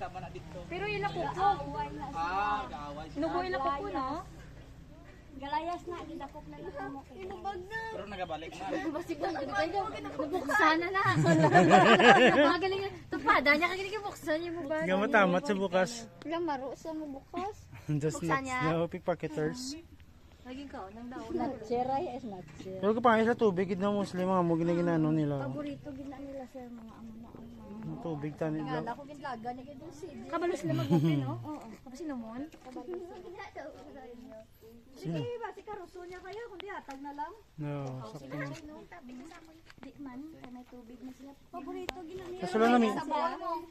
sama na dito. Pero ila ko po. Gaaway sila. Nubo ila ko po, no? Galayas na, gidakop na lang mo. Inubag na. Pero nagabalik na. Basigan ko dito. Nabuksan na. Magaling yun. Tupada niya kagiling buksan niya mo ba? Gamatamat sa bukas. Lamaro sa mo bukas. Just Buksan nuts niya. na pickpocketers. Laging ka, nang daw. Natseray is natser. Pero kapangay sa tubig, ito na Muslim, mga mo ginagano nila. Paborito gina nila sir mga amo na ang Ang tubig tani Nga nila. ako ginlaga ni gid si. Kabalo sila mag-open, no? Oo. Kapag sinumon. Sige ba si karuso niya kaya kundi hatag na lang. No, sakto na. Di man kay may tubig na sila. Paborito gina nila. Kaso lang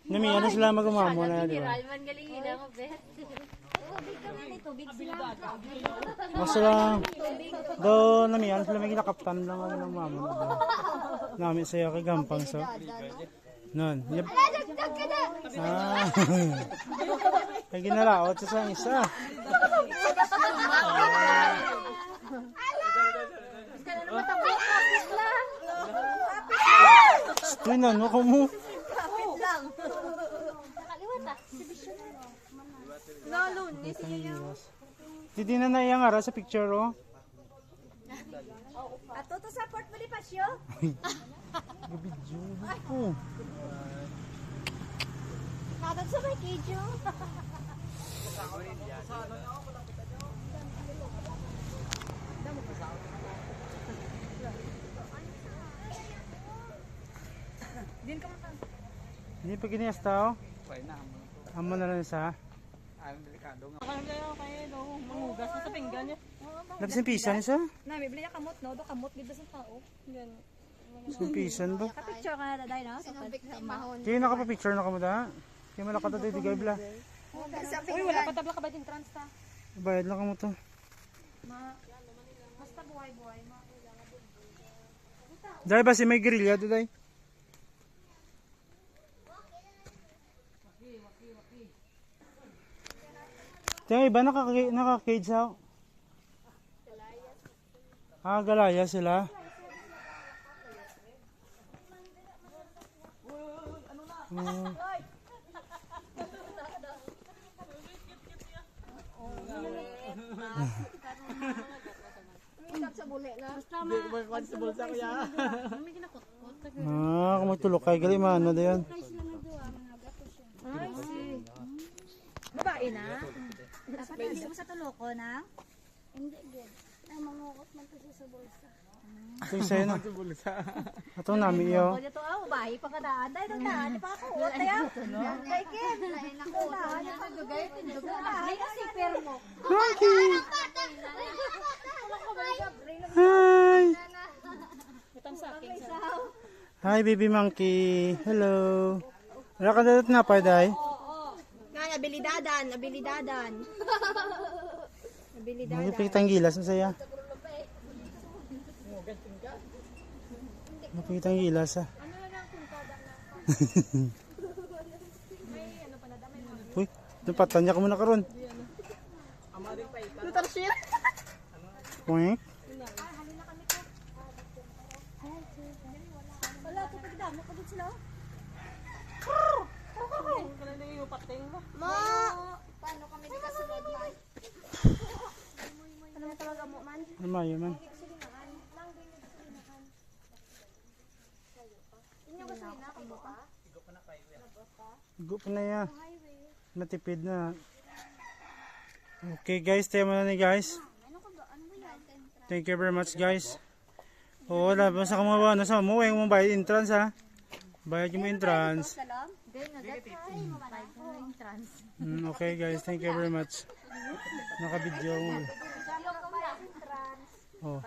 nami ano sila magumamo na, di ba? Man galing yun ako, bet. Tubig ka ni tubig sila. Kaso lang, do nami ano sila may ginakaptan lang ano ng mamo na ba? Nami saya kay gampang so. Nun. Yep. Ah. Ay ginalaot sa isa. Uy, nano ka mo? Hindi na naiyang ara sa picture, oh. Ato to support mo di pasyo. Gabidyo. Oh. Kadad sa may kidyo. Hindi pa giniyas tao. Pwede na. Amo na lang isa. Ang delikado nga. Mangugas na sa pinggan niya. Labis pisan isa? Na, may bili niya kamot, no? Do kamot dito sa tao. Yan. Sa pisan ba? Picture ka na daday no? Sa mahon. Kaya nakapa-picture na kamo da? Kaya malaka to di gay bla. Uy, wala pa tabla ka ba din trans ta? Bayad lang kamo to. Basta buhay-buhay. Dahil ba si may grilya to day? Tingnan iba naka-cage how? Ah, galaya sila. Sa buli na. Hindi ko magkakon sa bulsa ko ya. Ah, kung magtulog kay gali mano da yan. Ay, si. Babae na? Dapat hindi mo sa tuloko na. Hindi gid. Ay mangukot man kasi sa bulsa. Ito yung sa'yo na. Sa bulsa. Ito nami iyo. O dito ah, bahay pa kadaan. Dai dong daan, di pa ako uot ya. Kay ken. Lain ako daan. Dugay tindugan. Ay kasi permo. Monkey! Hi! Hi, baby monkey. Hello. Wala ka dapat na pa, day? Nga, abilidadan. Napikitang gilas na saya. Napikitang gilas ah. Uy, napatan niya ka muna karon. Wait. Wala to pagdamo ko dito sila. Ma! Paano kami di kasunod man? Ano mo talaga mo man? Amayo man. Inyo kasi na kamo pa? Go pa na yan. Matipid na. Okay guys, tayo muna ni guys. Thank you very much guys. Oo, wala ba sa mga ano sa mo, yung bayad entrance ha. Bayad yung entrance. Okay guys, thank you very much. Naka-video mo. Oh.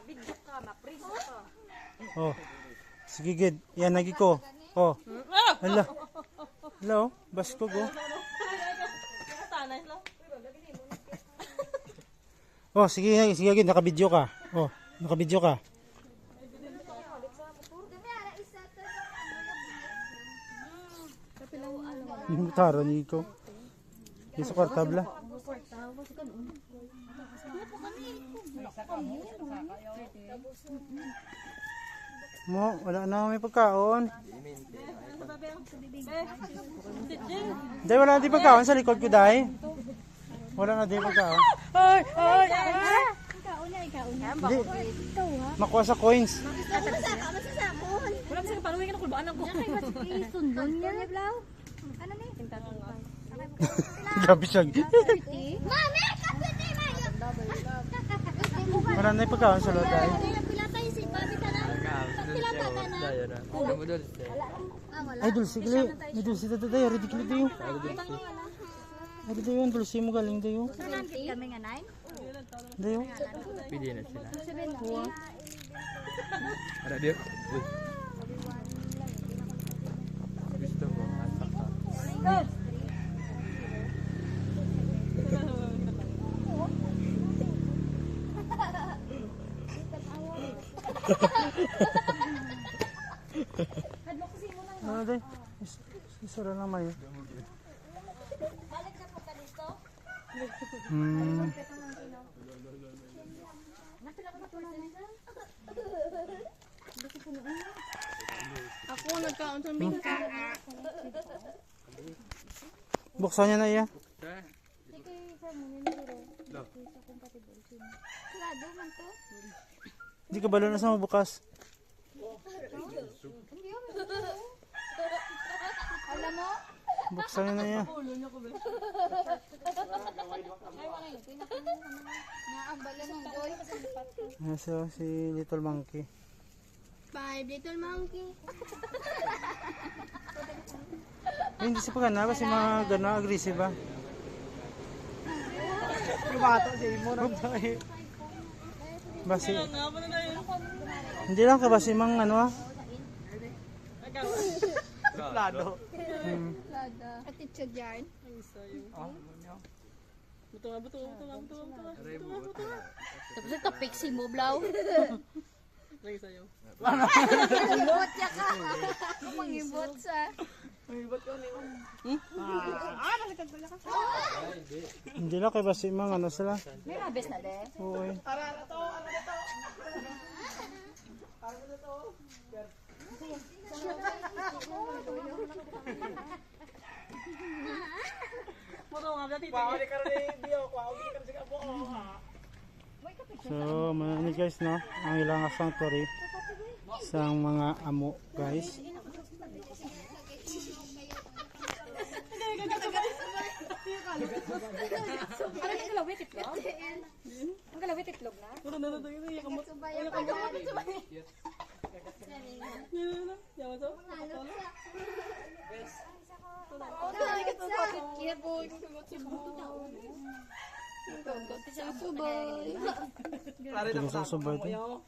Oh. Sige gid, yan lagi ko. Oh. Hello. Hello, basko go. Oh, sige gid, naka-video ka. Oh, naka-video ka. Yung taro ni ko. Yung sa kwartabla. Mo, wala na may pagkaon. Day, wala na di pagkaon sa likod ko, day. Wala na di pagkaon. Di, makuha sa coins. Wala kasi paluhin ka na kulbaan ako. Sundon niya. Ano ni? Grabe siya. Mami, kapit eh, Mayo. Wala na yung pagkaon sa loob, day. Pila tayo si Bobby ka na. Pila pa ka na. Ay, dulce, gali. Ay, dulce, day. Ridikili tayo. Ay, dayo, dulce mo galing, dayo. Kami nga 9? Dayo. Pili na sila. Ada dia. Gusto mo, asak ka. Ano, day? Isara na mayo. Ako nagkaon sa mingka. Buksan niya na iya. Lado man to. Hindi ka balo na sa mabukas. Alam mo? Buksan niya na iya. Naambala ng joy. Ayan siya, si Little Monkey. 5 little monkey. Ay, hindi siya pagana kasi mga gana, aggressive ba? Lumato si Imo na. Basi. Hindi lang ka basi mang ano ah. Lado. Attitude yarn. Tapos ito, pixie mo, Blau. Ibot ya ka. Mangibot sa. Hindi lang kay basi mang ano sila. May mabes na de. Oo eh. So, mananid guys, no? Ang ilang sanctuary sa mga amo, guys. Ano yung galawit itlog? Ang galawit itlog na? Ito sa subay ito.